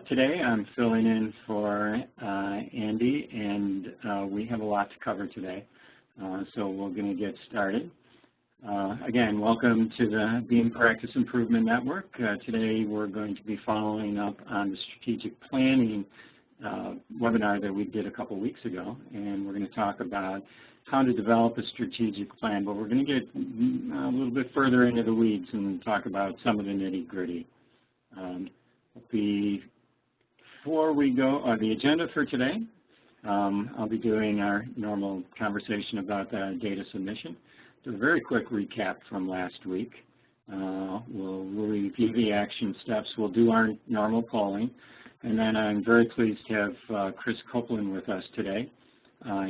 Today I'm filling in for Andy, and we have a lot to cover today, so we're going to get started. Again, welcome to the Beam Practice Improvement Network. Today we're going to be following up on the strategic planning webinar that we did a couple weeks ago, and we're going to talk about how to develop a strategic plan, but we're going to get a little bit further into the weeds and talk about some of the nitty-gritty. Before we go, the agenda for today, I'll be doing our normal conversation about data submission. Do a very quick recap from last week. We'll review the action steps. We'll do our normal polling. And then I'm very pleased to have Chris Copeland with us today.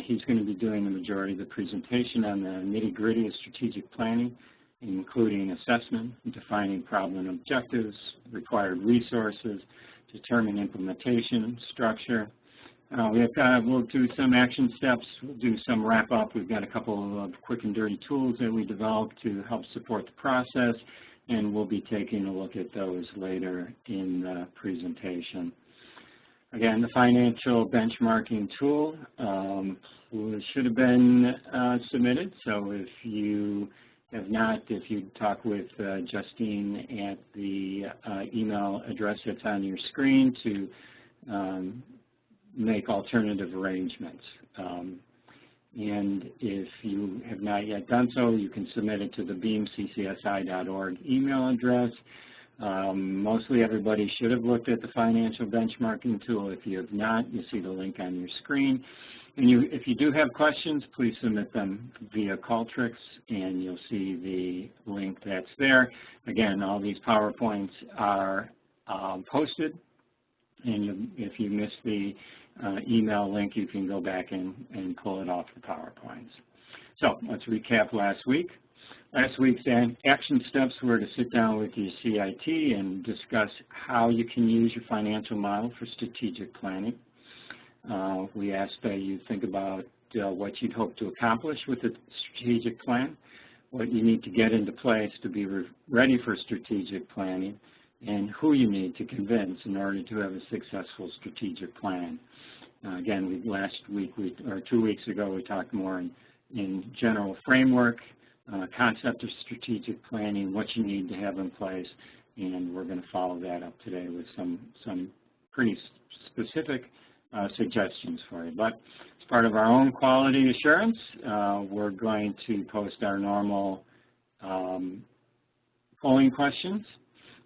He's going to be doing the majority of the presentation on the nitty-gritty of strategic planning, including assessment, defining problem objectives, required resources, determine implementation, structure. We'll do some action steps, we'll do some wrap-up. We've got a couple of quick and dirty tools that we developed to help support the process, and we'll be taking a look at those later in the presentation. Again, the financial benchmarking tool should have been submitted, so if you have not, if you talk with Justine at the email address that's on your screen to make alternative arrangements. And if you have not yet done so, you can submit it to the beamccsi.org email address. Mostly everybody should have looked at the financial benchmarking tool. If you have not, you see the link on your screen. And if you do have questions, please submit them via Qualtrics, and you'll see the link that's there. Again, all these PowerPoints are posted, and if you miss the email link, you can go back and pull it off the PowerPoints. So let's recap last week. Last week's action steps were to sit down with your CIT and discuss how you can use your financial model for strategic planning. We asked that you think about what you'd hope to accomplish with the strategic plan, what you need to get into place to be ready for strategic planning, and who you need to convince in order to have a successful strategic plan. Again, last week, or 2 weeks ago, we talked more in general framework, concept of strategic planning, what you need to have in place, and we're going to follow that up today with some pretty specific suggestions for you. But as part of our own quality assurance, we're going to post our normal polling questions.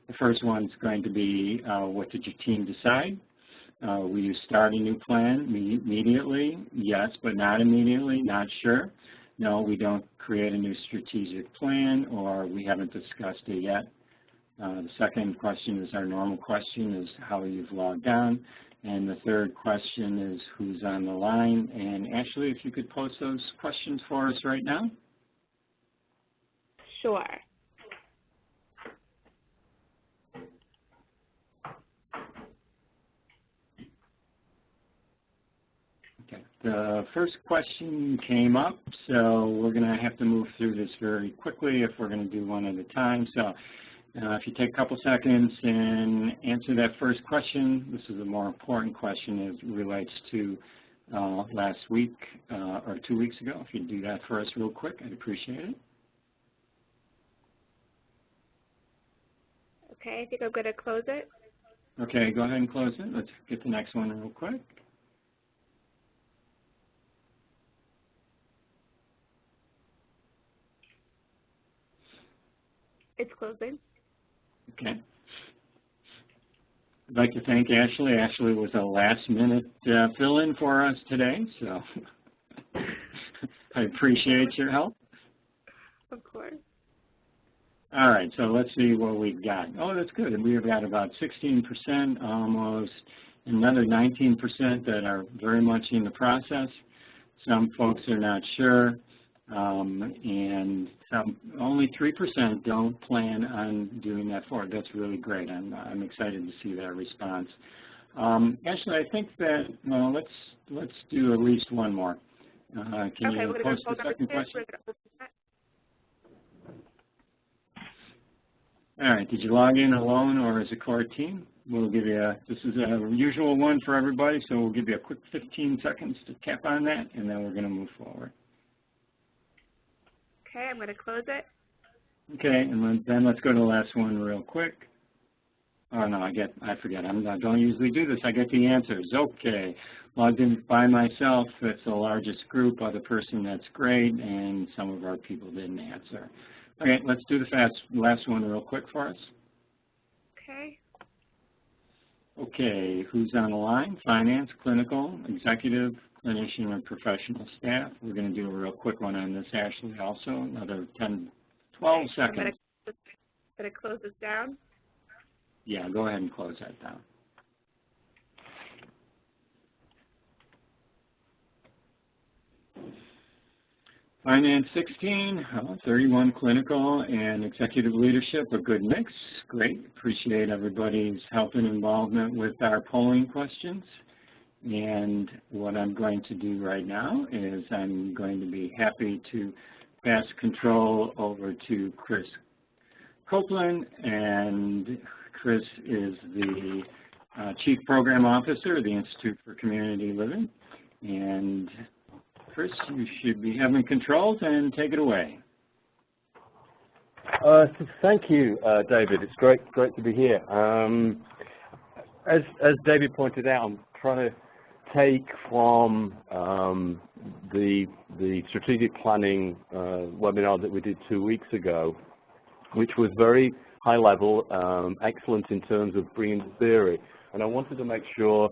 The first one's going to be, what did your team decide? Will you start a new plan immediately? Yes, but not immediately, not sure. No, we don't create a new strategic plan, or we haven't discussed it yet. The second question is our normal question, is how you've logged on. And the third question is who's on the line. And Ashley, if you could post those questions for us right now. Sure. Okay. The first question came up, so we're going to have to move through this very quickly if we're going to do one at a time. So if you take a couple seconds and answer that first question, this is a more important question as it relates to last week or 2 weeks ago. If you do that for us real quick, I'd appreciate it. Okay, I think I'm going to close it. Okay, go ahead and close it. Let's get the next one real quick. It's closing. Okay. I'd like to thank Ashley. Ashley was a last-minute fill-in for us today, so I appreciate your help. Of course. All right, so let's see what we've got. Oh, that's good. We've got about 16%, almost another 19% that are very much in the process. Some folks are not sure. And only 3% don't plan on doing that forward. That's really great. I'm excited to see that response. Actually, I think that, well, let's do at least one more. Can you post the second question? All right. Did you log in alone or as a core team? we'll give you, this is a usual one for everybody, so we'll give you a quick 15 seconds to tap on that, and then we're going to move forward. Okay, I'm going to close it. Okay, and then let's go to the last one real quick. Oh no, I forget. I don't usually do this. I get the answers. Okay, logged in by myself. It's the largest group. Other person, that's great, and some of our people didn't answer. Okay, let's do the last one real quick for us. Okay. Okay, who's on the line? Finance, clinical, executive, clinician, or professional staff. We're going to do a real quick one on this, Ashley, also. Another 10, 12 seconds. I'm going to close this down. Yeah, go ahead and close that down. Finance 16, 31 clinical and executive leadership, a good mix. Great. Appreciate everybody's help and involvement with our polling questions. And what I'm going to do right now is I'm going to be happy to pass control over to Chris Copeland, and Chris is the Chief Program Officer of the Institute for Community Living. And Chris, you should be having controls, and take it away. Thank you, David. It's great to be here. As David pointed out, I'm trying to take from the strategic planning webinar that we did 2 weeks ago, which was very high level, excellent in terms of bringing the theory, and I wanted to make sure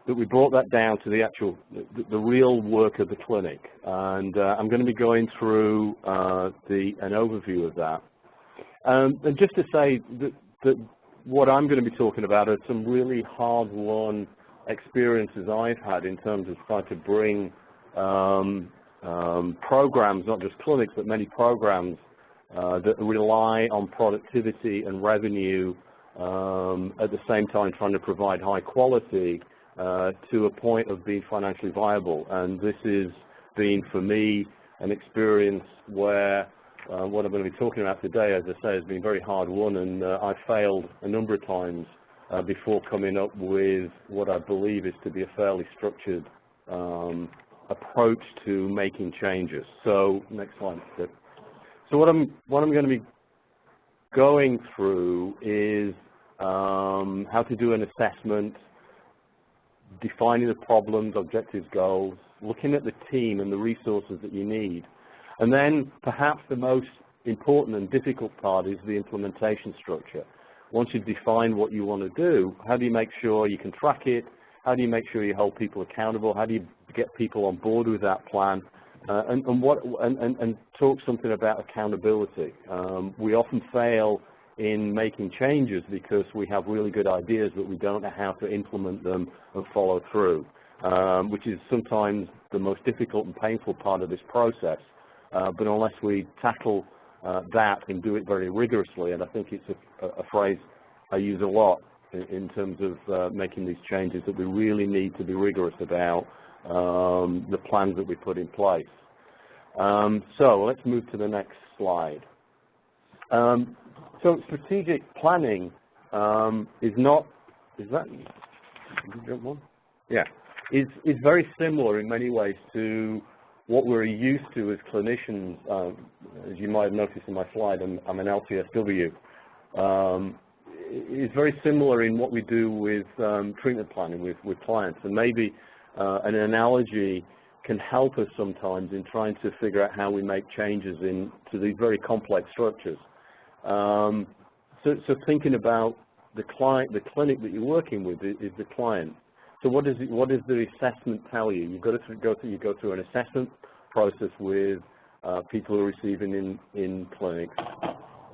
that we brought that down to the real work of the clinic, and I'm going to be going through an overview of that. And just to say that what I'm going to be talking about are some really hard-won experiences I've had in terms of trying to bring programs, not just clinics, but many programs that rely on productivity and revenue at the same time trying to provide high quality to a point of being financially viable. And this has been, for me, an experience where what I'm going to be talking about today, as I say, has been very hard won, and I've failed a number of times before coming up with what I believe is to be a fairly structured approach to making changes. So next slide. So what I'm going to be going through is how to do an assessment, defining the problems, objectives, goals, looking at the team and the resources that you need. And then perhaps the most important and difficult part is the implementation structure. Once you've defined what you want to do, how do you make sure you can track it? How do you make sure you hold people accountable? How do you get people on board with that plan? And talk something about accountability. We often fail in making changes because we have really good ideas, but we don't know how to implement them and follow through, which is sometimes the most difficult and painful part of this process. But unless we tackle that and do it very rigorously, and I think it's a phrase I use a lot in terms of making these changes, that we really need to be rigorous about the plans that we put in place. So let's move to the next slide. So strategic planning is very similar in many ways to what we're used to as clinicians. As you might have noticed in my slide, I'm an LCSW. It's very similar in what we do with treatment planning with clients, and maybe an analogy can help us sometimes in trying to figure out how we make changes into these very complex structures. So thinking about the clinic that you're working with is the client. So what does the assessment tell you? You go through an assessment process with people who are receiving in clinics.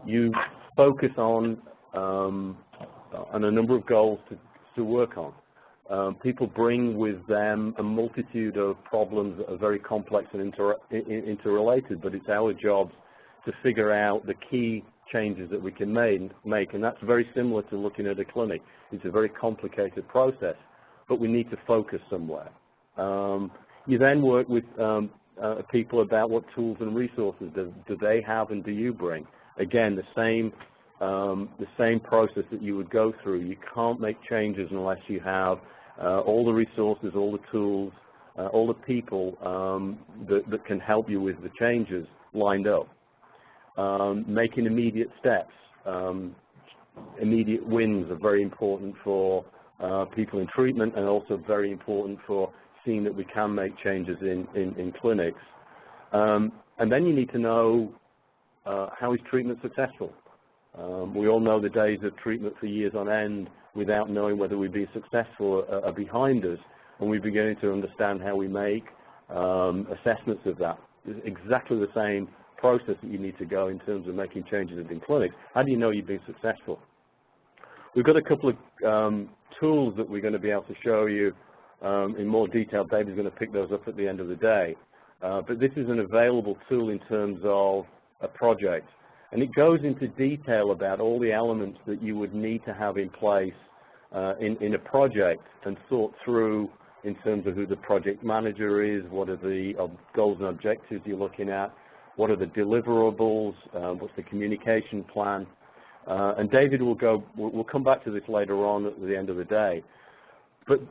You focus on a number of goals to work on. People bring with them a multitude of problems that are very complex and interrelated, but it's our job to figure out the key changes that we can make, and that's very similar to looking at a clinic. It's a very complicated process, but we need to focus somewhere. You then work with people about what tools and resources do they have and do you bring. Again, the same the same process that you would go through. You can't make changes unless you have all the resources, all the tools, all the people that can help you with the changes lined up. Making immediate steps, immediate wins are very important for people in treatment, and also very important for seeing that we can make changes in clinics. And then you need to know how is treatment successful. We all know the days of treatment for years on end without knowing whether we've been successful are behind us, and we're beginning to understand how we make assessments of that. It's exactly the same process that you need to go in terms of making changes in clinics. How do you know you've been successful? We've got a couple of tools that we're going to be able to show you in more detail. David's going to pick those up at the end of the day. But this is an available tool in terms of a project. And it goes into detail about all the elements that you would need to have in place in a project, and thought through in terms of who the project manager is, what are the goals and objectives you're looking at, what are the deliverables, what's the communication plan. And David we'll come back to this later on at the end of the day. But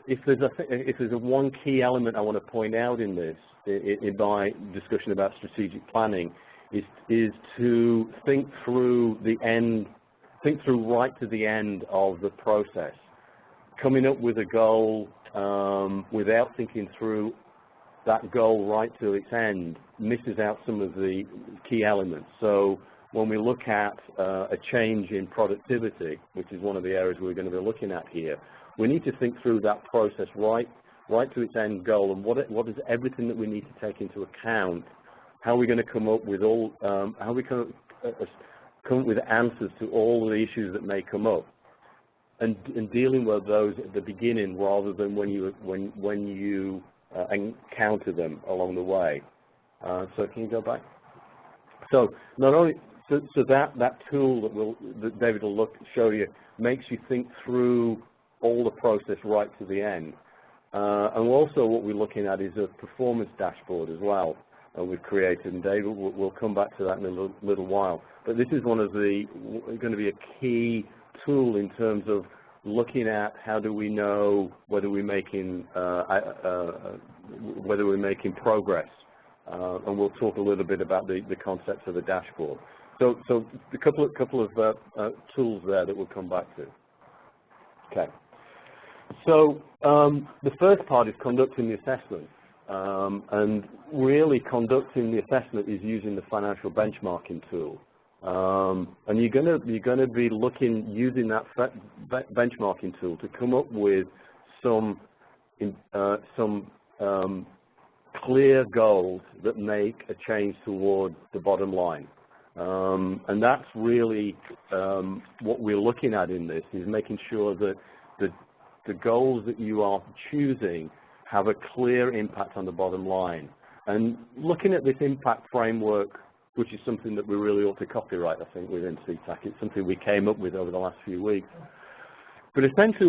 if there's a one key element I want to point out in this, in my discussion about strategic planning, is to think through right to the end of the process. Coming up with a goal without thinking through that goal right to its end misses out some of the key elements. So when we look at a change in productivity, which is one of the areas we're going to be looking at here, we need to think through that process right to its end goal, and what is everything that we need to take into account. How are we going to come up with come up with answers to all the issues that may come up, and dealing with those at the beginning rather than when you encounter them along the way. So can you go back? So not only that tool that David will show you makes you think through all the process right to the end. And also what we're looking at is a performance dashboard as well we've created, and David will come back to that in a little while. But this is going to be a key tool in terms of looking at how do we know whether we're making progress, and we'll talk a little bit about the concepts of the dashboard. So a couple of tools there that we'll come back to. Okay. So the first part is conducting the assessment, and really conducting the assessment is using the financial benchmarking tool. And you're going to be using that benchmarking tool to come up with some clear goals that make a change toward the bottom line. And that's really what we're looking at in this, is making sure that the goals that you are choosing have a clear impact on the bottom line. And looking at this impact framework, which is something that we really ought to copyright, I think, within CTAC. It's something we came up with over the last few weeks. But essentially,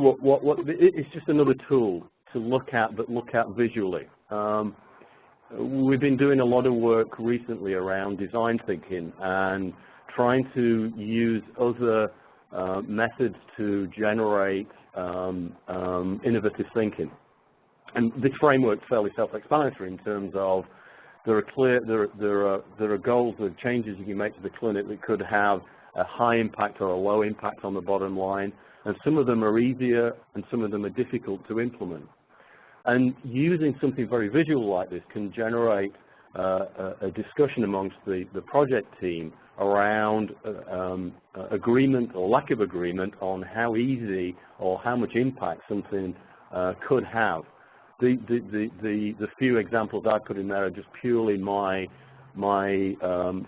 it's just another tool to look at, but look at visually. We've been doing a lot of work recently around design thinking and trying to use other methods to generate innovative thinking. And this framework is fairly self-explanatory in terms of there are goals, there are changes you can make to the clinic that could have a high impact or a low impact on the bottom line, and some of them are easier and some of them are difficult to implement. And using something very visual like this can generate a discussion amongst the project team around agreement or lack of agreement on how easy or how much impact something could have. The few examples I put in there are just purely my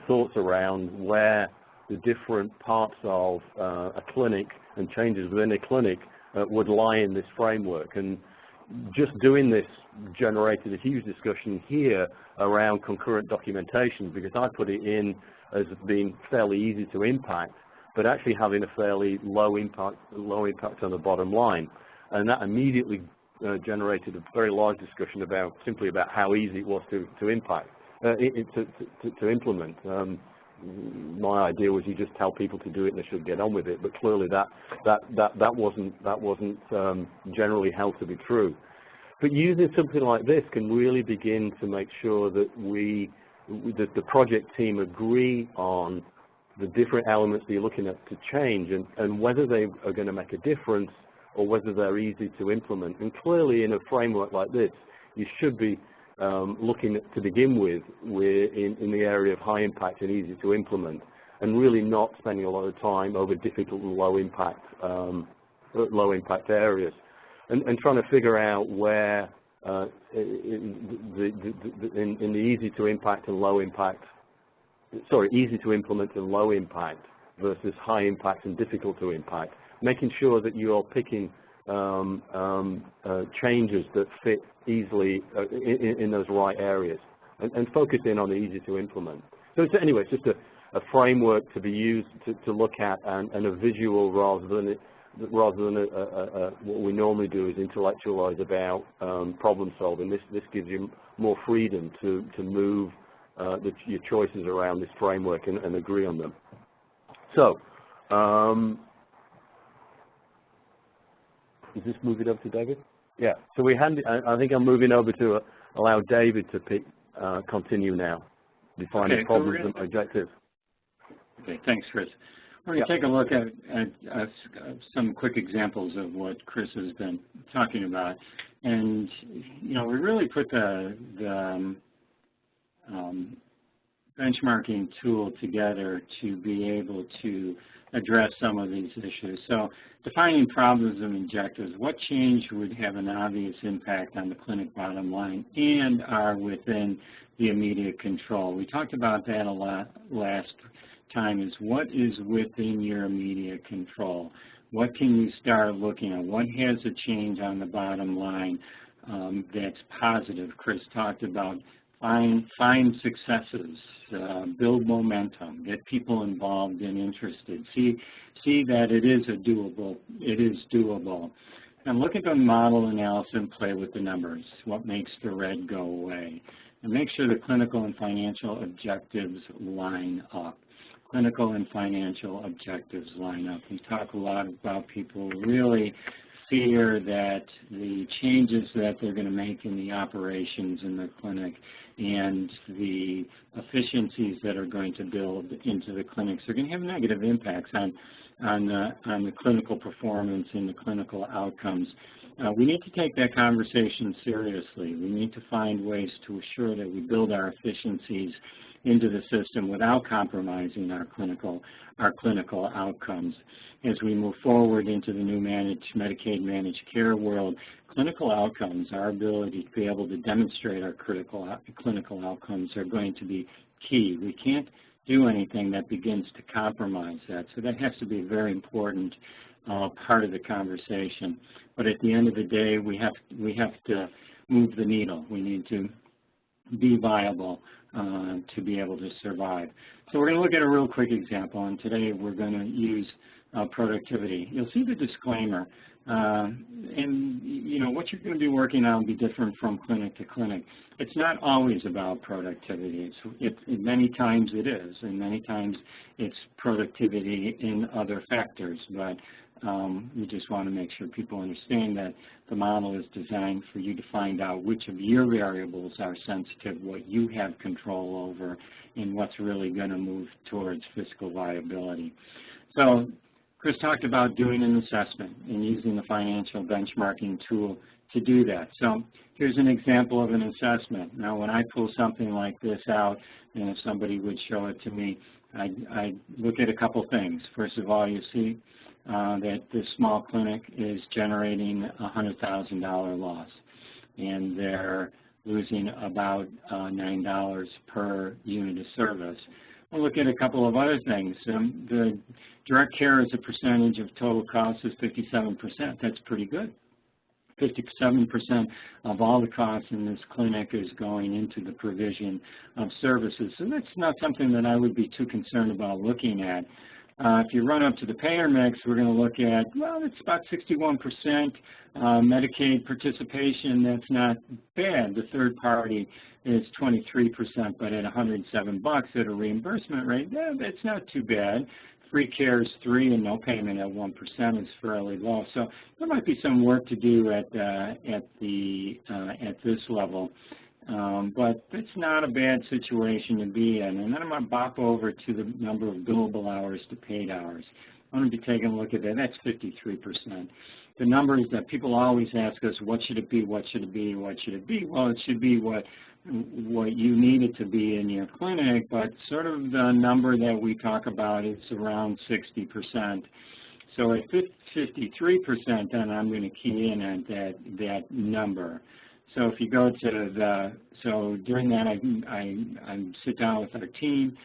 thoughts around where the different parts of a clinic and changes within a clinic would lie in this framework. And just doing this generated a huge discussion here around concurrent documentation, because I put it in as being fairly easy to impact, but actually having a fairly low impact on the bottom line. And that immediately generated a very large discussion simply about how easy it was to implement. my idea was you just tell people to do it and they should get on with it. But clearly that wasn't generally held to be true. But using something like this can really begin to make sure that that the project team agree on the different elements that you're looking at to change, and whether they are going to make a difference or whether they're easy to implement. And clearly in a framework like this, you should be looking at, to begin with in the area of high impact and easy to implement, and really not spending a lot of time over difficult and low impact areas, and trying to figure out where in the easy to impact and low impact, easy to implement and low impact versus high impact and difficult to impact, making sure that you are picking changes that fit easily in those right areas, and focusing on the easy to implement. So anyway, it's just a framework to be used to look at, and a visual rather than what we normally do is intellectualize about problem solving. This gives you more freedom to move your choices around this framework and agree on them. So, is this moving over to David? Yeah. So I think I'm moving over to allow David to continue now, defining problems and objectives. Okay, thanks, Chris. We're going to take a look at some quick examples of what Chris has been talking about, and we really put the benchmarking tool together to be able to address some of these issues. So, defining problems and objectives, what change would have an obvious impact on the clinic bottom line and are within the immediate control? We talked about that a lot last time, is what is within your immediate control? What can you start looking at? What has a change on the bottom line that's positive? Chris talked about find successes, build momentum, get people involved and interested. See that it is doable. And look at the model analysis and play with the numbers. What makes the red go away? And make sure the clinical and financial objectives line up. Clinical and financial objectives line up. We talk a lot about people really fear that the changes that they're going to make in the operations in the clinic and the efficiencies that are going to build into the clinics are going to have negative impacts on the clinical performance and the clinical outcomes. We need to take that conversation seriously. We need to find ways to assure that we build our efficiencies into the system without compromising our clinical outcomes. As we move forward into the new Medicaid managed care world, clinical outcomes, our ability to be able to demonstrate our clinical outcomes are going to be key. We can't do anything that begins to compromise that, so that has to be a very important part of the conversation. But at the end of the day, we have to move the needle. We need to be viable to be able to survive. So we're going to look at a real quick example, and today we're going to use productivity. You'll see the disclaimer, and what you're going to be working on will be different from clinic to clinic. It's not always about productivity. Many times it is, and many times it's productivity in other factors, but we just want to make sure people understand that the model is designed for you to find out which of your variables are sensitive, what you have control over, and what's really going to move towards fiscal viability. So Chris talked about doing an assessment and using the financial benchmarking tool to do that. So here's an example of an assessment. Now, when I pull something like this out, and if somebody would show it to me, I look at a couple things. First of all, you see that this small clinic is generating a $100,000 loss, and they're losing about $9 per unit of service. We'll look at a couple of other things. The direct care as a percentage of total costs is 57%. That's pretty good. 57% of all the costs in this clinic is going into the provision of services. So that's not something that I would be too concerned about looking at. If you run up to the payer mix, we're going to look at, well, it's about 61% Medicaid participation. That's not bad. The third party is 23%, but at $107 at a reimbursement rate, yeah, that's not too bad. Free care is 3% and no payment at 1% is fairly low. So there might be some work to do at this level. But it's not a bad situation to be in. And then I'm going to bop over to the number of billable hours to paid hours. I'm going to be taking a look at that. That's 53%. The numbers that people always ask us, what should it be, what should it be, what should it be? Well, it should be what you need it to be in your clinic, but sort of the number that we talk about is around 60%. So at 53%, then I'm going to key in at that number. So if you go to so during that I sit down with our team,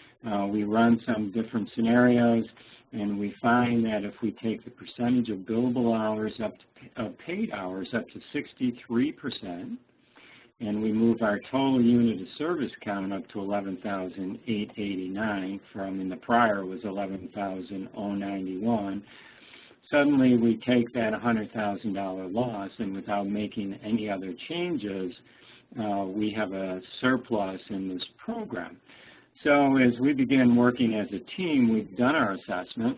we run some different scenarios, and we find that if we take the percentage of billable hours of paid hours up to 63%, and we move our total unit of service count up to 11,889 from, in the prior was 11,091, suddenly we take that $100,000 loss, and without making any other changes, we have a surplus in this program. So as we begin working as a team, we've done our assessment.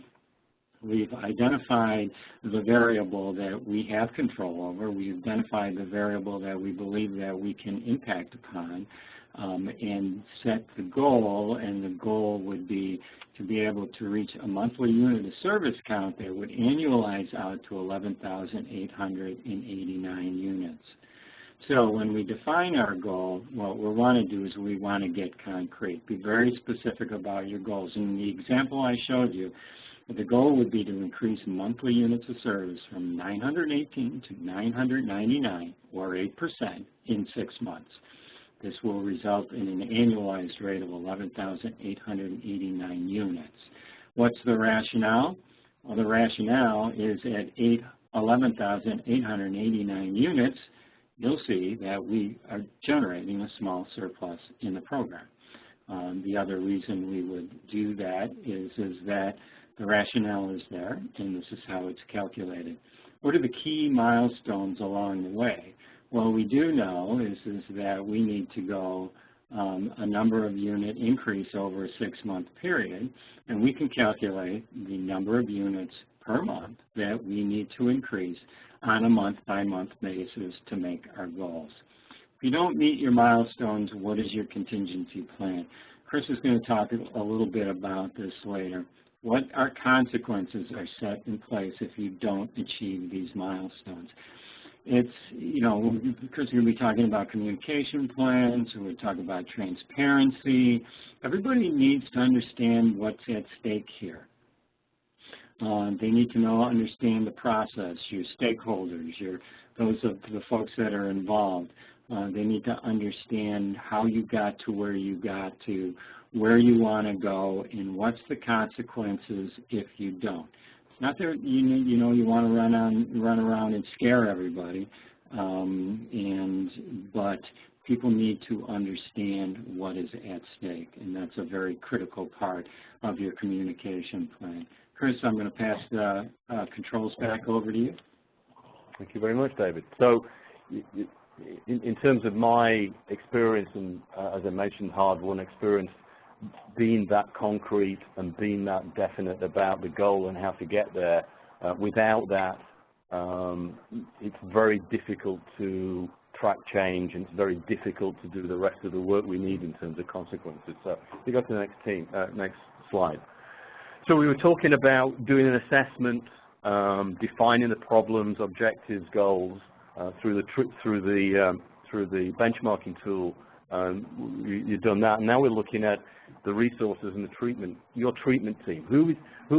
We've identified the variable that we have control over. We've identified the variable that we believe that we can impact upon, and set the goal, and the goal would be to be able to reach a monthly unit of service count that would annualize out to 11,889 units. So when we define our goal, what we want to do is we want to get concrete. Be very specific about your goals. In the example I showed you, the goal would be to increase monthly units of service from 918 to 999, or 8%, in 6 months. This will result in an annualized rate of 11,889 units. What's the rationale? Well, the rationale is at 11,889 units, you'll see that we are generating a small surplus in the program. The other reason we would do that is that the rationale is there, and this is how it's calculated. What are the key milestones along the way? Well, we do know is that we need to go a number of unit increase over a 6-month period, and we can calculate the number of units per month that we need to increase on a month-by-month basis to make our goals. If you don't meet your milestones, what is your contingency plan? Chris is going to talk a little bit about this later. What our consequences are set in place if you don't achieve these milestones? It's, Chris is going to be talking about communication plans, and we're talking about transparency. Everybody needs to understand what's at stake here. They need to understand the process, your stakeholders, those of the folks that are involved. They need to understand how you got to where you got to, where you want to go, and what's the consequences if you don't. It's not that you want to run around and scare everybody, but people need to understand what is at stake, and that's a very critical part of your communication plan. Chris, I'm going to pass the controls back over to you. Thank you very much, David. So, in terms of my experience, and as I mentioned, hard-won experience, being that concrete and being that definite about the goal and how to get there, without that, it's very difficult to track change, and it's very difficult to do the rest of the work we need in terms of consequences. So, you go to the next slide. So we were talking about doing an assessment, defining the problems, objectives, goals through the benchmarking tool. You've done that, and now we're looking at the resources and the treatment. Your treatment team. Who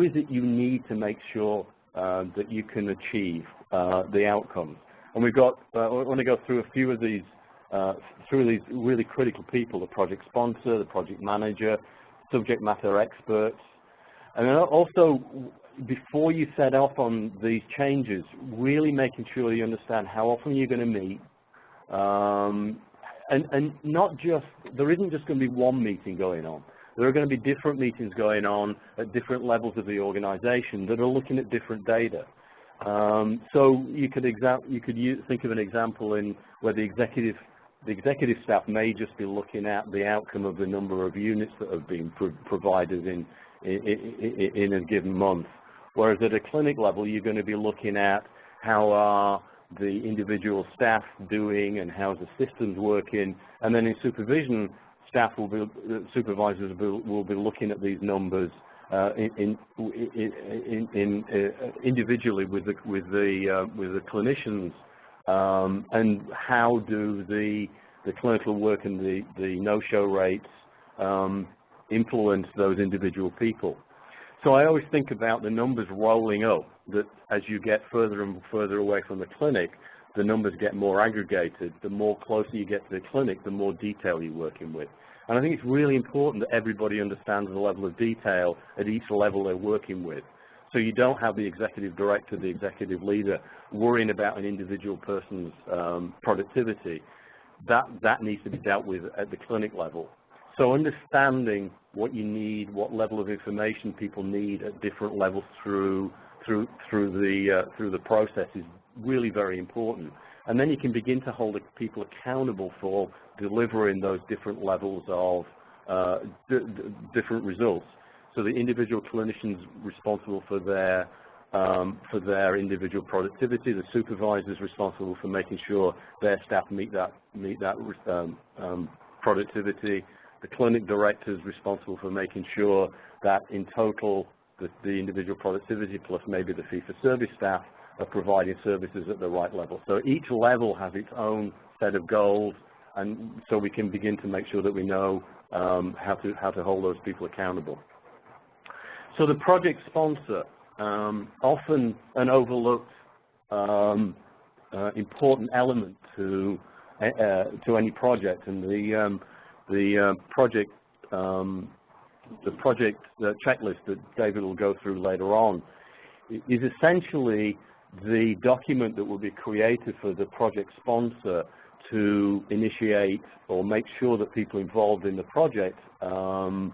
is it you need to make sure that you can achieve the outcomes? And we've got. I want to go through a few of these really critical people: the project sponsor, the project manager, subject matter experts. And then also, before you set off on these changes, really making sure you understand how often you're going to meet, and not just, there isn't just going to be one meeting going on. There are going to be different meetings going on at different levels of the organization that are looking at different data. So you could think of an example in where the executive staff may just be looking at the outcome of the number of units that have been provided in a given month. Whereas at a clinic level, you're going to be looking at how are the individual staff doing and how's the systems working. And then in supervision, supervisors will be looking at these numbers individually with the clinicians, and how do the clinical work and the no-show rates influence those individual people. So I always think about the numbers rolling up, that as you get further and further away from the clinic, the numbers get more aggregated. The more closer you get to the clinic, the more detail you're working with. And I think it's really important that everybody understands the level of detail at each level they're working with. So you don't have the executive director, the executive leader worrying about an individual person's productivity. That needs to be dealt with at the clinic level. So understanding what you need, what level of information people need at different levels through the process is really very important. And then you can begin to hold people accountable for delivering those different levels of different results. So the individual clinicians responsible for their individual productivity, the supervisors responsible for making sure their staff meet that productivity, the clinic directors responsible for making sure that in total the individual productivity plus maybe the fee-for-service staff are providing services at the right level. So each level has its own set of goals, and so we can begin to make sure that we know how to hold those people accountable. So the project sponsor, often an overlooked important element to any project, and the project checklist that David will go through later on is essentially the document that will be created for the project sponsor to initiate or make sure that people involved in the project were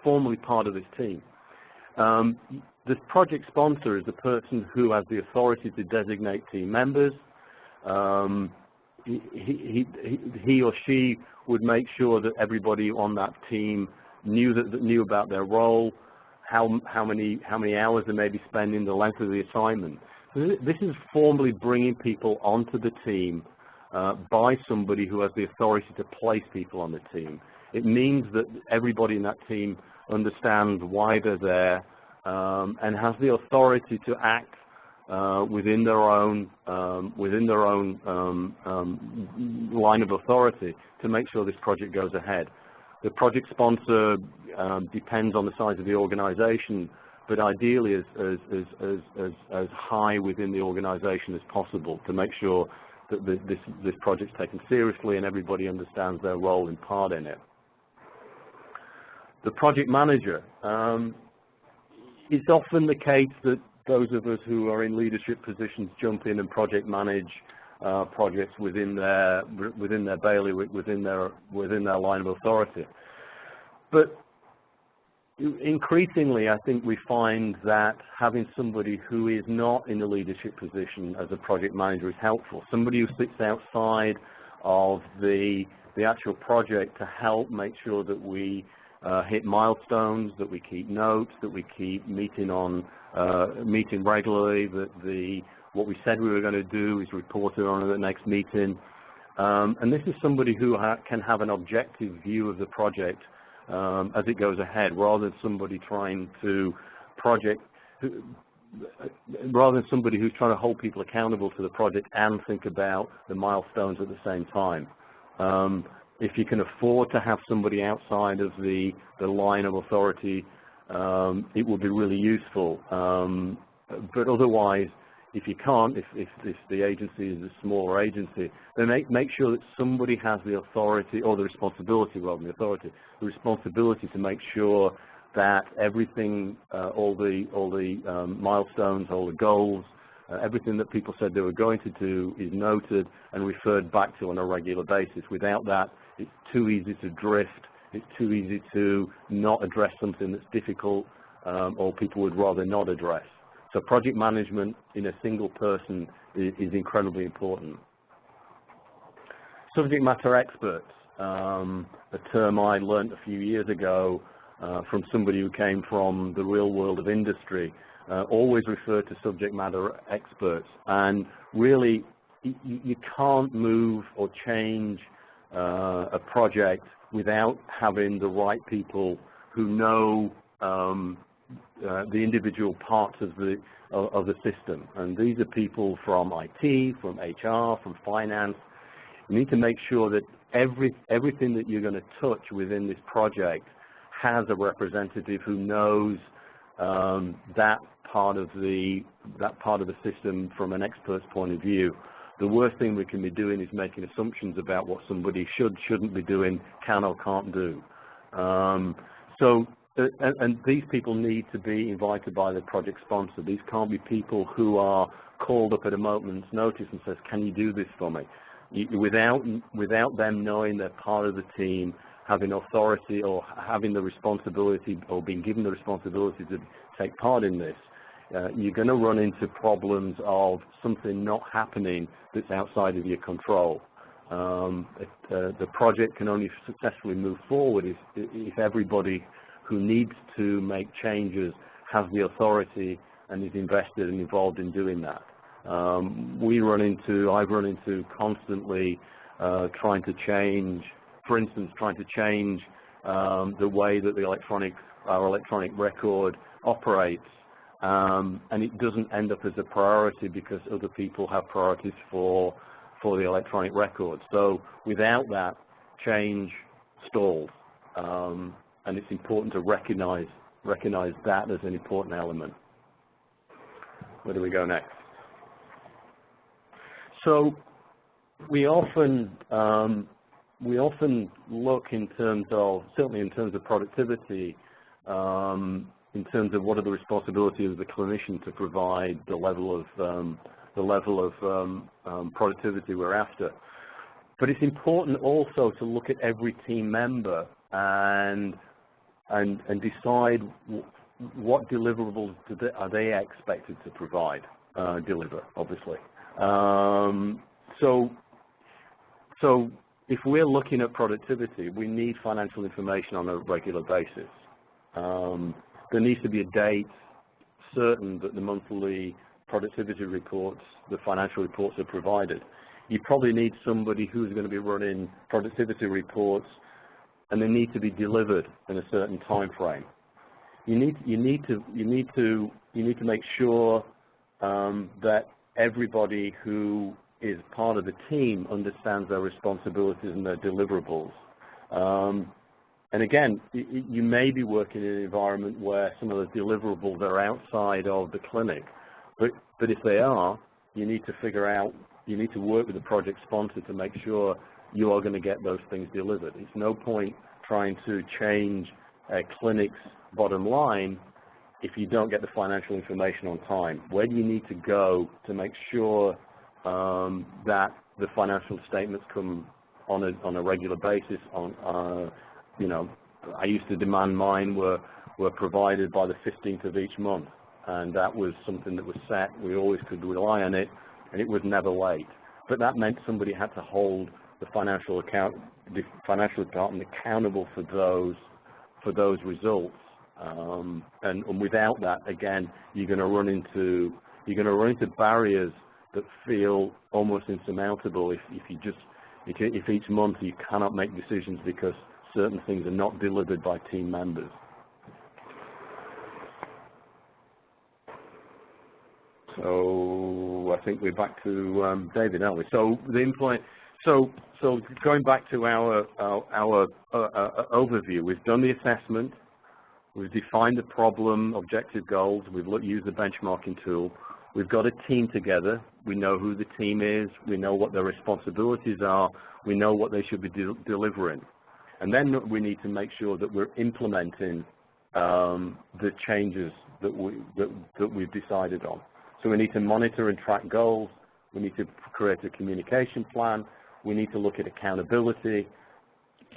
formally part of this team. This project sponsor is the person who has the authority to designate team members. He or she would make sure that everybody on that team knew about their role, how many hours they may be spending, the length of the assignment. So this is formally bringing people onto the team by somebody who has the authority to place people on the team. It means that everybody in that team understands why they're there and has the authority to act within their own line of authority to make sure this project goes ahead. The project sponsor depends on the size of the organization, but ideally as high within the organization as possible to make sure that this project's taken seriously and everybody understands their role and part in it. The project manager. It's often the case that those of us who are in leadership positions jump in and project manage projects within their bailiwick, within their line of authority. But increasingly, I think we find that having somebody who is not in a leadership position as a project manager is helpful. Somebody who sits outside of the actual project to help make sure that we hit milestones, that we keep notes, that we keep meeting regularly, that what we said we were going to do is reported on at the next meeting. And this is somebody who can have an objective view of the project as it goes ahead, rather than somebody who's trying to hold people accountable to the project and think about the milestones at the same time. If you can afford to have somebody outside of the line of authority, it will be really useful. But otherwise, if you can't, if the agency is a smaller agency, then make sure that somebody has the authority, or the responsibility rather than the authority, the responsibility to make sure that everything, all the milestones, all the goals Everything that people said they were going to do is noted and referred back to on a regular basis. Without that, it's too easy to drift. It's too easy to not address something that's difficult or people would rather not address. So project management in a single person is incredibly important. Subject matter experts, a term I learned a few years ago from somebody who came from the real world of industry. Always refer to subject matter experts, and really you can't move or change a project without having the right people who know the individual parts of the system. And these are people from IT, from HR, from finance. You need to make sure that everything that you're going to touch within this project has a representative who knows that part of the system from an expert's point of view. The worst thing we can be doing is making assumptions about what somebody shouldn't be doing, can or can't do. And these people need to be invited by the project sponsor. These can't be people who are called up at a moment's notice and says, can you do this for me? Without them knowing they're part of the team, having authority or having the responsibility or being given the responsibility to take part in this, you're going to run into problems of something not happening that's outside of your control. The project can only successfully move forward if everybody who needs to make changes has the authority and is invested and involved in doing that. I've run into constantly trying to change, for instance, the way that our electronic record operates, and it doesn't end up as a priority because other people have priorities for the electronic record. So without that, change stalls, and it's important to recognize that as an important element. Where do we go next? So we often look in terms of, certainly in terms of productivity, in terms of what are the responsibilities of the clinician to provide the level of productivity we're after. But it's important also to look at every team member and decide what deliverables are they expected to deliver, obviously. So if we're looking at productivity, we need financial information on a regular basis. There needs to be a date certain that the monthly productivity reports, the financial reports are provided. You probably need somebody who's going to be running productivity reports, and they need to be delivered in a certain time frame. You need to make sure that everybody who is part of the team understands their responsibilities and their deliverables. And again, you may be working in an environment where some of those deliverables are outside of the clinic, but if they are, you need to work with the project sponsor to make sure you are going to get those things delivered. It's no point trying to change a clinic's bottom line if you don't get the financial information on time. Where do you need to go to make sure that the financial statements come on a regular basis? I used to demand mine were provided by the 15th of each month, and that was something that was set. We always could rely on it, and it was never late. But that meant somebody had to hold the financial department accountable for those results. And without that, again, you're going to run into barriers that feel almost insurmountable if each month you cannot make decisions because certain things are not delivered by team members. So I think we're back to David, aren't we? So so going back to our overview, we've done the assessment, we've defined the problem, objective goals, we've used the benchmarking tool, we've got a team together, we know who the team is, we know what their responsibilities are, we know what they should be delivering. And then we need to make sure that we're implementing the changes that we've decided on. So we need to monitor and track goals. We need to create a communication plan. We need to look at accountability.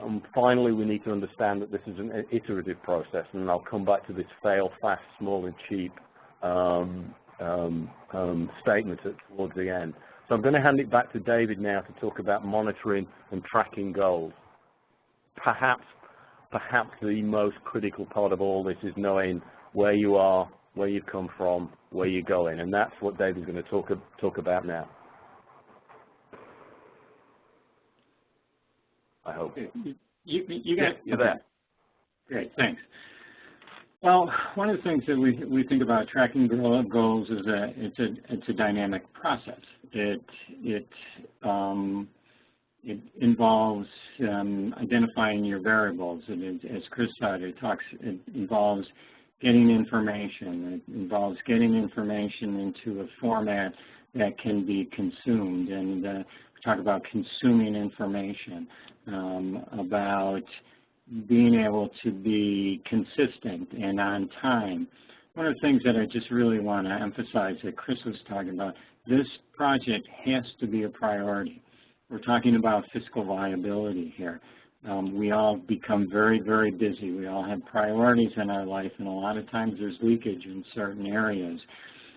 And finally, we need to understand that this is an iterative process, and I'll come back to this fail fast, small, and cheap statement towards the end. So I'm going to hand it back to David now to talk about monitoring and tracking goals. Perhaps the most critical part of all this is knowing where you are, where you've come from, where you're going, and that's what David's going to talk about now. I hope. You got you're there. Great, thanks. Well, one of the things that we think about tracking goals is it's a dynamic process. It involves identifying your variables. As Chris said, it involves getting information. It involves getting information into a format that can be consumed. And we talk about consuming information, about being able to be consistent and on time. One of the things that I just really want to emphasize that Chris was talking about, this project has to be a priority. We're talking about fiscal viability here. We all become very, very busy. We all have priorities in our life, and a lot of times there's leakage in certain areas.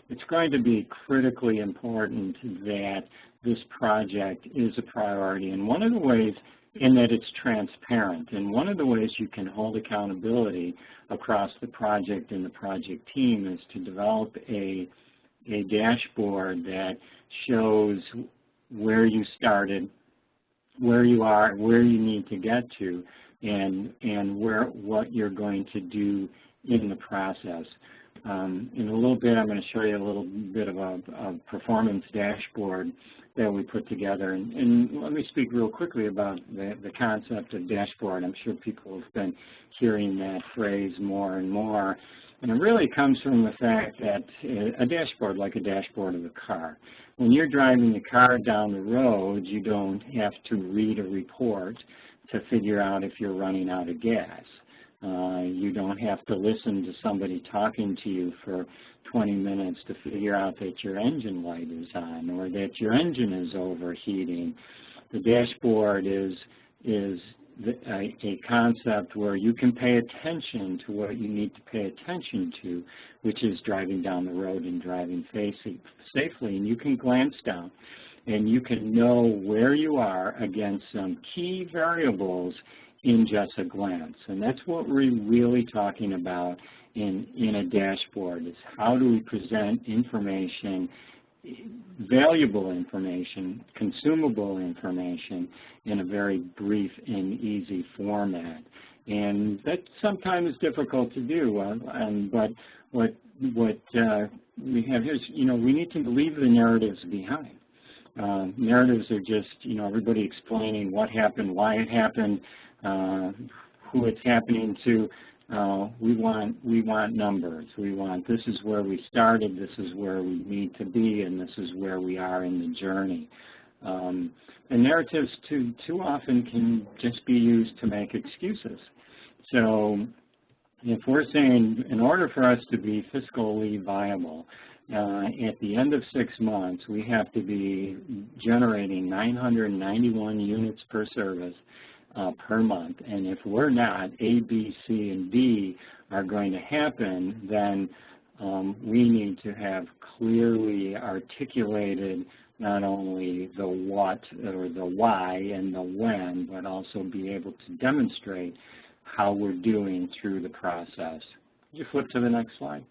It's going to be critically important that this project is a priority, and one of the ways in that it's transparent, and one of the ways you can hold accountability across the project and the project team is to develop a dashboard that shows where you started, where you are, where you need to get to, and what you're going to do in the process. In a little bit, I'm going to show you a little bit of a performance dashboard that we put together. And let me speak real quickly about the concept of dashboard. I'm sure people have been hearing that phrase more and more. And it really comes from the fact that a dashboard, like a dashboard of a car, when you're driving the car down the road, you don't have to read a report to figure out if you're running out of gas. You don't have to listen to somebody talking to you for 20 minutes to figure out that your engine light is on or that your engine is overheating. The dashboard is a concept where you can pay attention to what you need to pay attention to, which is driving down the road and driving safely. And you can glance down and you can know where you are against some key variables in just a glance. And that's what we're really talking about in a dashboard, is how do we present information, valuable information, consumable information in a very brief and easy format. And that's sometimes difficult to do, but what we have here is, we need to leave the narratives behind. Narratives are just, everybody explaining what happened, why it happened, who it's happening to. We want numbers. We want, this is where we started, this is where we need to be, and this is where we are in the journey. And narratives too often can just be used to make excuses. So if we're saying, in order for us to be fiscally viable, at the end of 6 months, we have to be generating 991 units per service per month. And if we're not, A, B, C, and D are going to happen, then we need to have clearly articulated not only the what or the why and the when, but also be able to demonstrate how we're doing through the process. Could you flip to the next slide?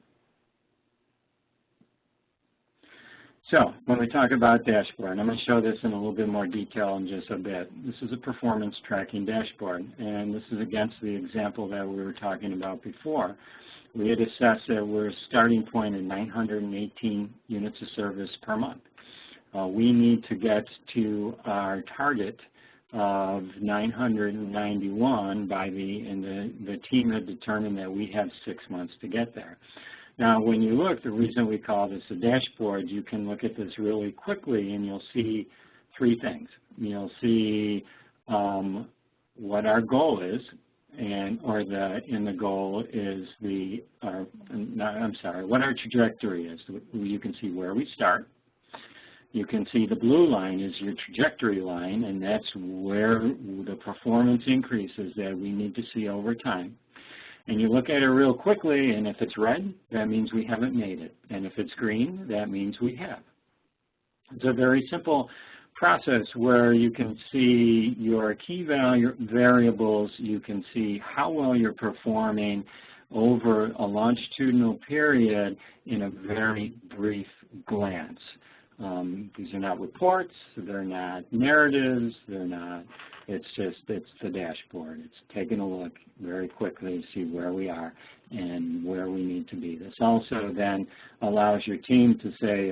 So when we talk about dashboard, I'm going to show this in a little bit more detail in just a bit. This is a performance tracking dashboard, and this is against the example that we were talking about before. We had assessed that we're a starting point at 918 units of service per month. We need to get to our target of 991 by the team had determined that we have 6 months to get there. Now, when you look, the reason we call this a dashboard, you can look at this really quickly and you'll see 3 things. You'll see what our goal is, in the goal is what our trajectory is. You can see where we start. You can see the blue line is your trajectory line, and that's where the performance increases that we need to see over time. And you look at it real quickly, and if it's red, that means we haven't made it. And if it's green, that means we have. It's a very simple process where you can see your key variables, you can see how well you're performing over a longitudinal period in a very brief glance. These are not reports, they're not narratives, it's the dashboard. It's taking a look very quickly to see where we are and where we need to be. This also then allows your team to say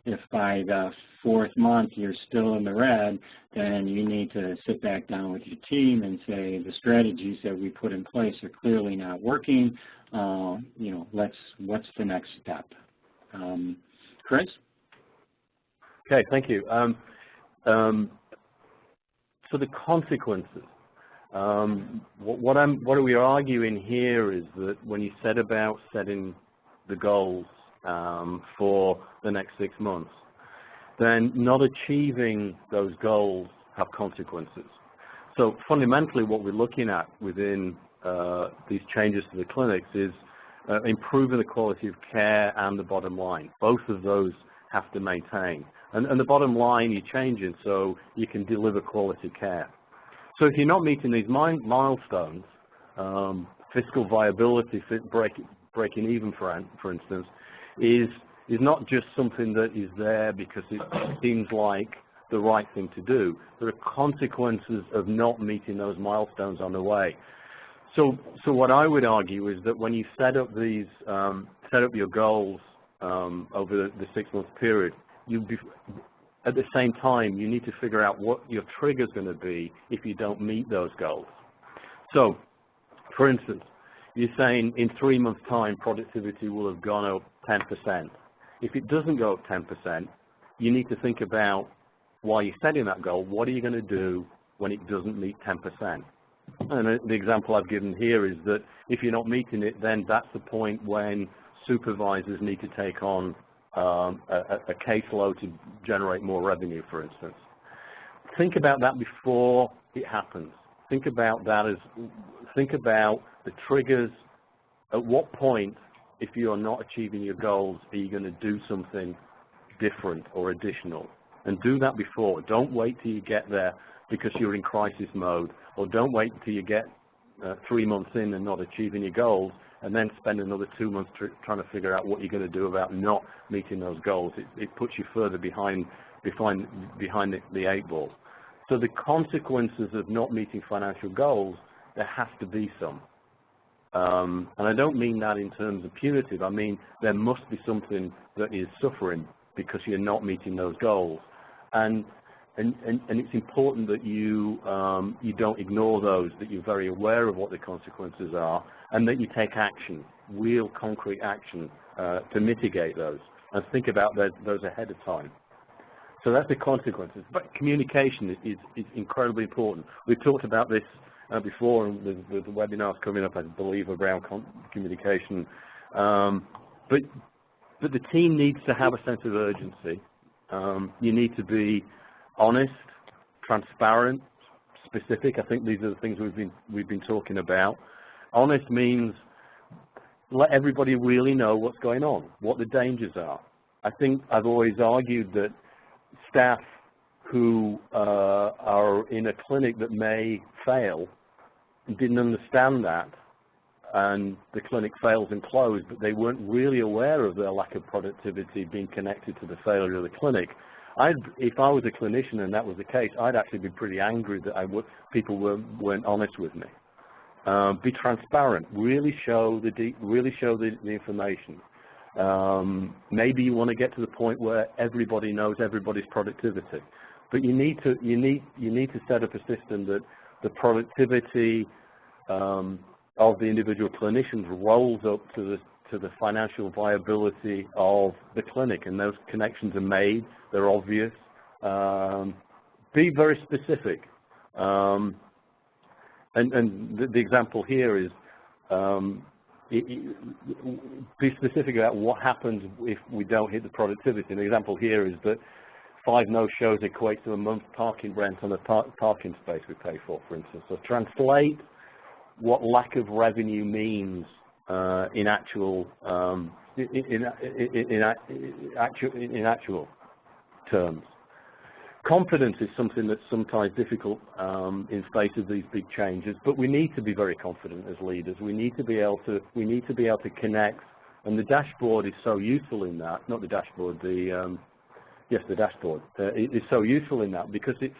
if by the 4th month you're still in the red, then you need to sit back down with your team and say the strategies that we put in place are clearly not working. What's the next step? Chris? Okay, thank you. So the consequences. What we are arguing here is that when you set about setting the goals for the next 6 months, then not achieving those goals have consequences. So fundamentally what we're looking at within these changes to the clinics is improving the quality of care and the bottom line. Both of those have to maintain. And the bottom line you're changing so you can deliver quality care. So if you're not meeting these milestones, fiscal viability, breaking even, for instance, is not just something that is there because it seems like the right thing to do. There are consequences of not meeting those milestones on the way. So what I would argue is that when you set up your goals over the 6-month period, at the same time, you need to figure out what your trigger is going to be if you don't meet those goals. So, for instance, you're saying in 3 months' time, productivity will have gone up 10%. If it doesn't go up 10%, you need to think about, while you're setting that goal, what are you going to do when it doesn't meet 10%? And the example I've given here is that if you're not meeting it, then that's the point when supervisors need to take on a caseload to generate more revenue, for instance. Think about that before it happens. Think about the triggers. At what point, if you are not achieving your goals, are you going to do something different or additional? And do that before. Don't wait till you get there because you're in crisis mode, or don't wait till you get 3 months in and not achieving your goals, and then spend another 2 months trying to figure out what you're going to do about not meeting those goals. It puts you further behind the 8 ball. So the consequences of not meeting financial goals, there has to be some. And I don't mean that in terms of punitive. I mean there must be something that is suffering because you're not meeting those goals. And it's important that you don't ignore those, that you're very aware of what the consequences are, and that you take action, real concrete action to mitigate those, and think about those ahead of time. So that's the consequences. But communication is incredibly important. We've talked about this before, and the webinar's coming up, I believe, around communication. But the team needs to have a sense of urgency. You need to be honest, transparent, specific. I think these are the things we've been talking about. Honest means let everybody really know what's going on, what the dangers are. I think I've always argued that staff who are in a clinic that may fail didn't understand that, and the clinic fails and closed, but they weren't really aware of their lack of productivity being connected to the failure of the clinic. If I was a clinician and that was the case, I'd actually be pretty angry that people weren't honest with me. Be transparent. Really show the information. Maybe you want to get to the point where everybody knows everybody's productivity, but you need to set up a system that the productivity of the individual clinicians rolls up to the financial viability of the clinic, and those connections are made. They're obvious. Be very specific. And the example here is, be specific about what happens if we don't hit the productivity. And the example here is that 5 no-shows equates to a month's parking rent on a parking space we pay for instance. So translate what lack of revenue means in actual terms. Confidence is something that's sometimes difficult in face of these big changes, but we need to be very confident as leaders. We need to be able to connect, and the dashboard is so useful in that. Not the dashboard, the dashboard. It is so useful in that because it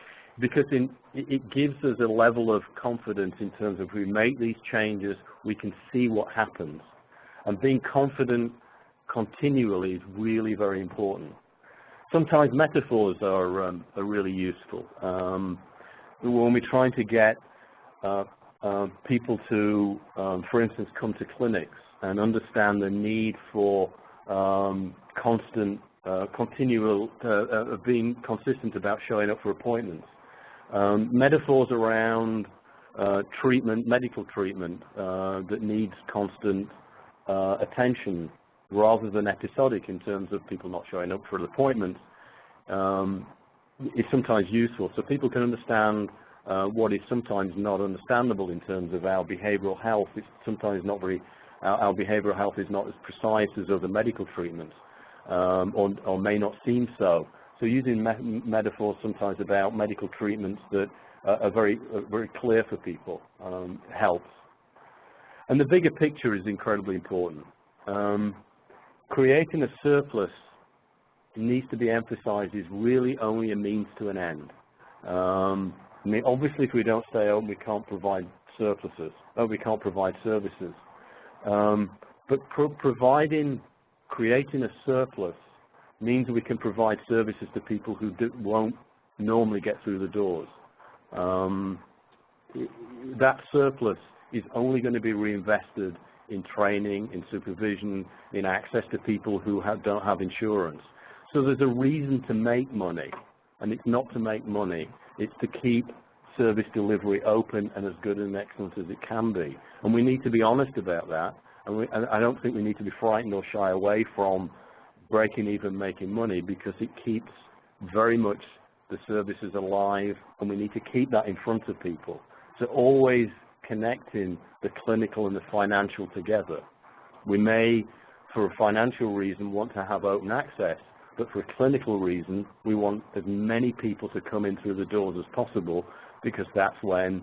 gives us a level of confidence in terms of if we make these changes, we can see what happens, and being confident continually is really very important. Sometimes metaphors are really useful. When we're trying to get people to, for instance, come to clinics and understand the need for continual, being consistent about showing up for appointments. Metaphors around treatment, medical treatment that needs constant attention, rather than episodic in terms of people not showing up for an appointment, is sometimes useful. So people can understand what is sometimes not understandable in terms of our behavioral health. It's sometimes not very, our behavioral health is not as precise as other medical treatments, or may not seem so. So using metaphors sometimes about medical treatments that are very clear for people helps. And the bigger picture is incredibly important. Creating a surplus needs to be emphasized is really only a means to an end. I mean, obviously, if we don't stay open, we can't provide surpluses. We can't provide services. But creating a surplus means we can provide services to people who won't normally get through the doors. That surplus is only going to be reinvested in training, in supervision, in access to people who don't have insurance. So there's a reason to make money, and it's not to make money, it's to keep service delivery open and as good and excellent as it can be. And we need to be honest about that, and I don't think we need to be frightened or shy away from breaking even making money, because it keeps very much the services alive, and we need to keep that in front of people. So always connecting the clinical and the financial together. We may, for a financial reason, want to have open access, but for a clinical reason, we want as many people to come in through the doors as possible, because that's when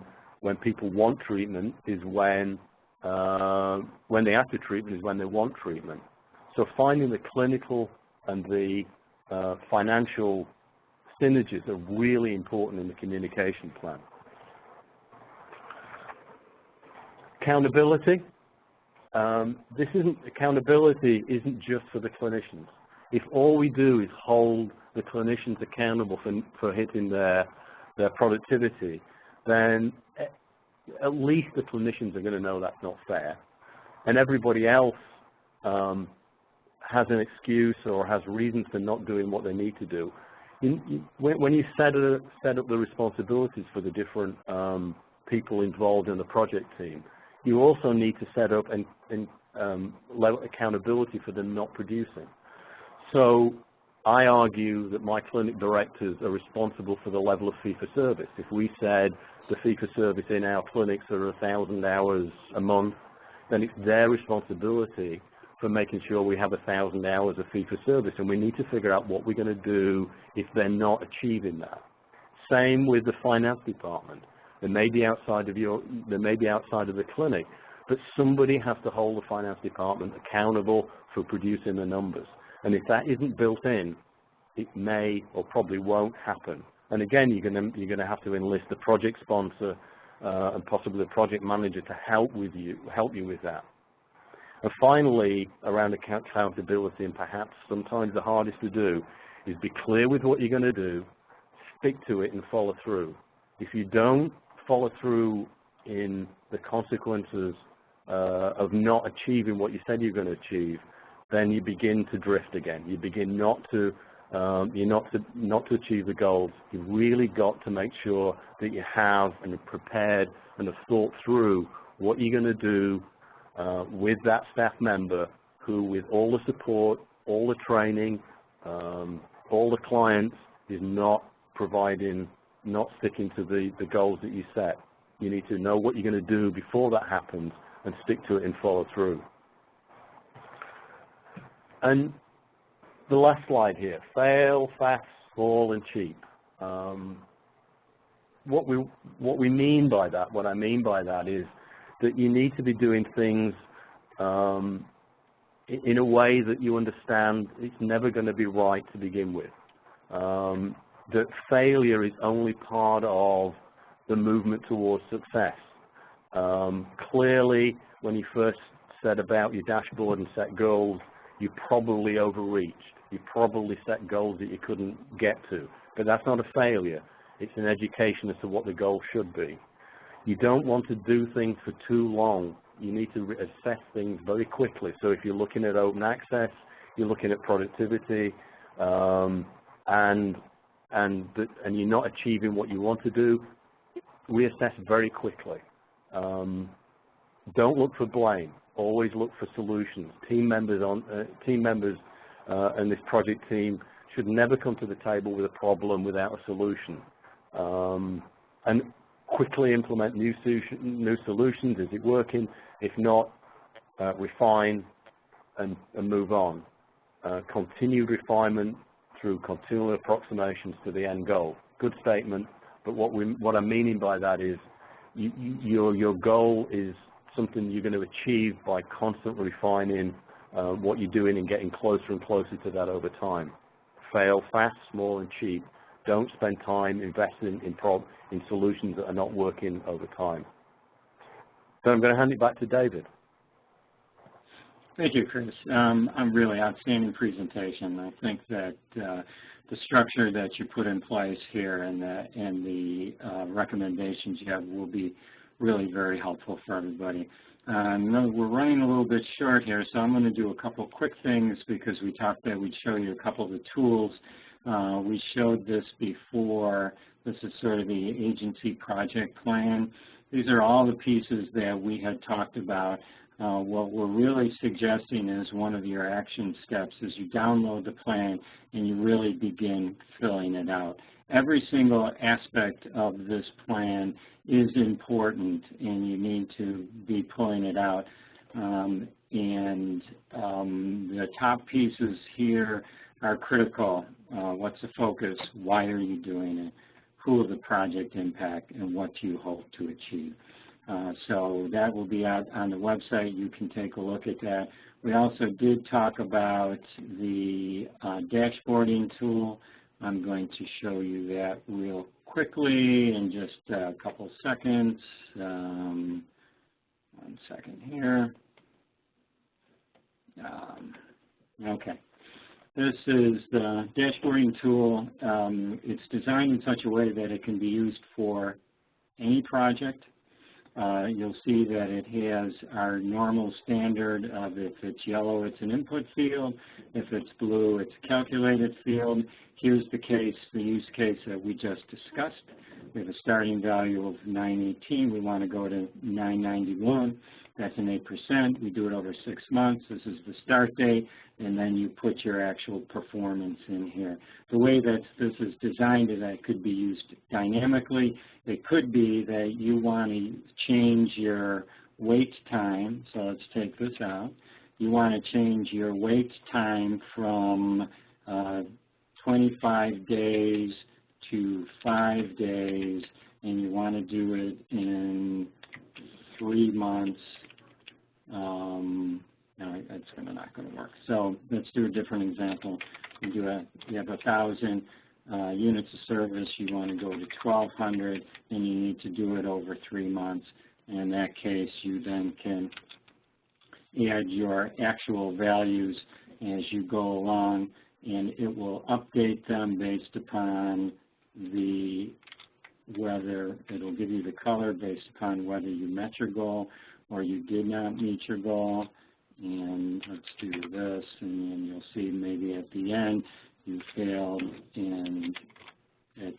people want treatment, is when they ask for treatment is when they want treatment. So finding the clinical and the financial synergies are really important in the communication plan. Accountability. Accountability isn't just for the clinicians. If all we do is hold the clinicians accountable for hitting their productivity, then at least the clinicians are going to know that's not fair, and everybody else has an excuse or has reasons for not doing what they need to do. When you set up the responsibilities for the different people involved in the project team, you also need to set up level accountability for them not producing. So I argue that my clinic directors are responsible for the level of fee-for-service. If we said the fee-for-service in our clinics are 1,000 hours a month, then it's their responsibility for making sure we have 1,000 hours of fee-for-service, and we need to figure out what we're going to do if they're not achieving that. Same with the finance department. They may be outside of the clinic, but somebody has to hold the finance department accountable for producing the numbers. And if that isn't built in, it may or probably won't happen. And again, you're going to have to enlist the project sponsor and possibly the project manager to help you with that. And finally, around accountability, and perhaps sometimes the hardest to do, is be clear with what you're going to do, stick to it, and follow through. If you don't follow through in the consequences of not achieving what you said you're going to achieve, then you begin to drift again. You begin not to you're not to achieve the goals. You've really got to make sure that you have and are prepared and have thought through what you're going to do with that staff member who, with all the support, all the training, all the clients, is not sticking to the goals that you set. You need to know what you're going to do before that happens and stick to it and follow through. And the last slide here, fail, fast, small, and cheap. What we mean by that, what I mean by that is that you need to be doing things in a way that you understand it's never going to be right to begin with. That failure is only part of the movement towards success. Clearly, when you first set about your dashboard and set goals, you probably overreached. You probably set goals that you couldn't get to. But that's not a failure. It's an education as to what the goal should be. You don't want to do things for too long. You need to assess things very quickly. So if you're looking at open access, you're looking at productivity, and you're not achieving what you want to do, reassess very quickly. Don't look for blame. Always look for solutions. Team members and this project team should never come to the table with a problem without a solution. And quickly implement new solutions. Is it working? If not, refine and move on. Continued refinement through continual approximations to the end goal. Good statement, but what I'm meaning by that is your goal is something you're going to achieve by constantly refining what you're doing and getting closer and closer to that over time. Fail fast, small, and cheap. Don't spend time investing in solutions that are not working over time. So I'm going to hand it back to David. Thank you, Chris. A really outstanding presentation. I think that the structure that you put in place here and the recommendations you have will be really very helpful for everybody. We're running a little bit short here, so I'm going to do a couple quick things because we talked that we'd show you a couple of the tools. We showed this before. This is sort of the agency project plan. These are all the pieces that we had talked about. What we're really suggesting is one of your action steps is you download the plan and you really begin filling it out. Every single aspect of this plan is important and you need to be pulling it out. The top pieces here are critical. What's the focus? Why are you doing it? Who will the project impact? And what do you hope to achieve? So that will be out on the website. You can take a look at that. We also did talk about the dashboarding tool. I'm going to show you that real quickly in just a couple seconds. 1 second here. Okay. This is the dashboarding tool. It's designed in such a way that it can be used for any project. You'll see that it has our normal standard of if it's yellow, it's an input field. If it's blue, it's a calculated field. Here's the use case that we just discussed. We have a starting value of 918. We want to go to 991. That's an 8%. We do it over 6 months. This is the start date, and then you put your actual performance in here. The way that this is designed is that it could be used dynamically. It could be that you want to change your wait time. So let's take this out. You want to change your wait time from 25 days to 5 days, and you want to do it in 3 months. No, that's not going to work. So let's do a different example. You have 1,000 units of service. You want to go to 1,200, and you need to do it over 3 months. And in that case, you then can add your actual values as you go along, and it will update them based upon whether it'll give you the color based upon whether you met your goal or you did not meet your goal. And let's do this, and then you'll see maybe at the end you failed and that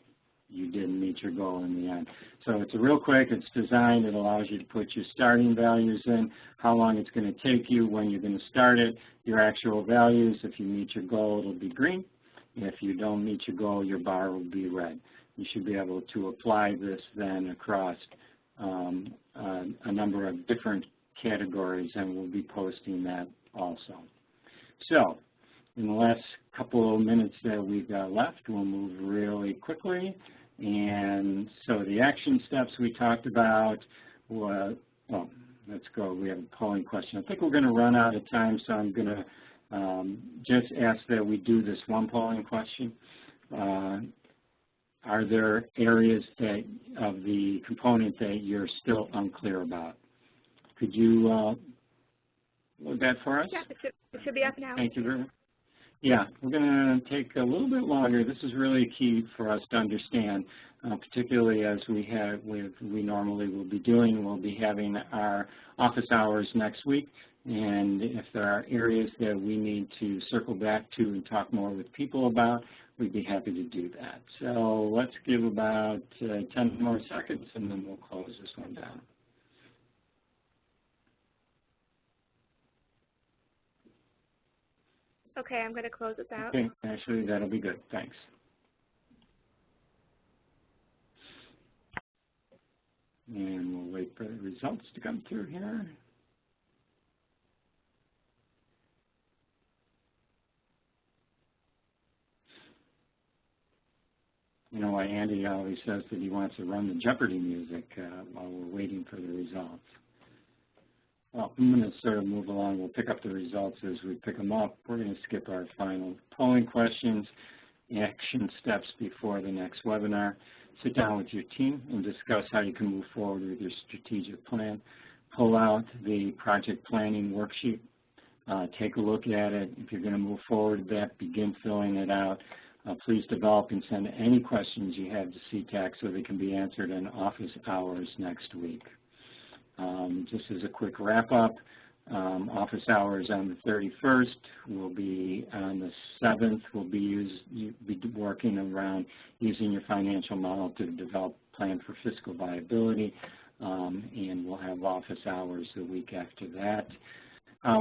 you didn't meet your goal in the end. So it's real quick. It's designed. It allows you to put your starting values in, how long it's going to take you, when you're going to start it, your actual values. If you meet your goal, it'll be green. If you don't meet your goal, your bar will be red. You should be able to apply this then across a number of different categories, and we'll be posting that also. So in the last couple of minutes that we've got left, we'll move really quickly. And so the action steps we talked about, well, let's go. We have a polling question. I think we're going to run out of time, so I'm going to just ask that we do this one polling question. Are there areas that of the component that you're still unclear about? Could you load that for us? Yeah, it should be up now. Thank you very much. Yeah, we're going to take a little bit longer. This is really key for us to understand, particularly as we normally will be doing. We'll be having our office hours next week, and if there are areas that we need to circle back to and talk more with people about, we'd be happy to do that. So let's give about 10 more seconds, and then we'll close this one down. Okay, I'm going to close this out. Okay, actually, that'll be good. Thanks. And we'll wait for the results to come through here. You know why Andy always says that he wants to run the Jeopardy music while we're waiting for the results. Well, I'm going to sort of move along. We'll pick up the results as we pick them up. We're going to skip our final polling questions, action steps before the next webinar. Sit down with your team and discuss how you can move forward with your strategic plan. Pull out the project planning worksheet. Take a look at it. If you're going to move forward with that, begin filling it out. Please develop and send any questions you have to CTAC so they can be answered in office hours next week. Just as a quick wrap-up, office hours on the 31st. We'll be on the 7th. We'll be working around using your financial model to develop a plan for fiscal viability, and we'll have office hours the week after that.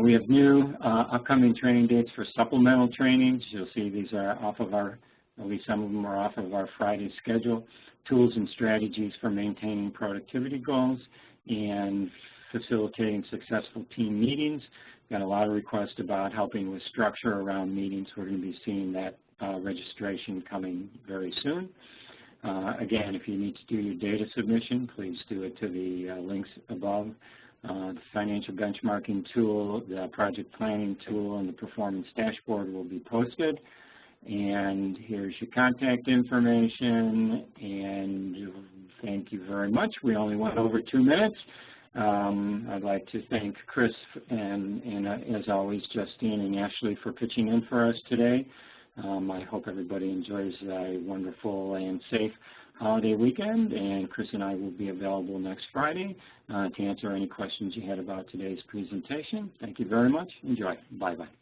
We have new upcoming training dates for supplemental trainings. You'll see these are off of our, at least some of them are off of our Friday schedule. Tools and strategies for maintaining productivity goals and facilitating successful team meetings. Got a lot of requests about helping with structure around meetings. We're going to be seeing that registration coming very soon. Again, if you need to do your data submission, please do it to the links above. The financial benchmarking tool, the project planning tool, and the performance dashboard will be posted. And here's your contact information, and thank you very much. We only went over 2 minutes. I'd like to thank Chris and as always, Justine and Ashley for pitching in for us today. I hope everybody enjoys a wonderful and safe holiday weekend, and Chris and I will be available next Friday to answer any questions you had about today's presentation. Thank you very much. Enjoy. Bye-bye.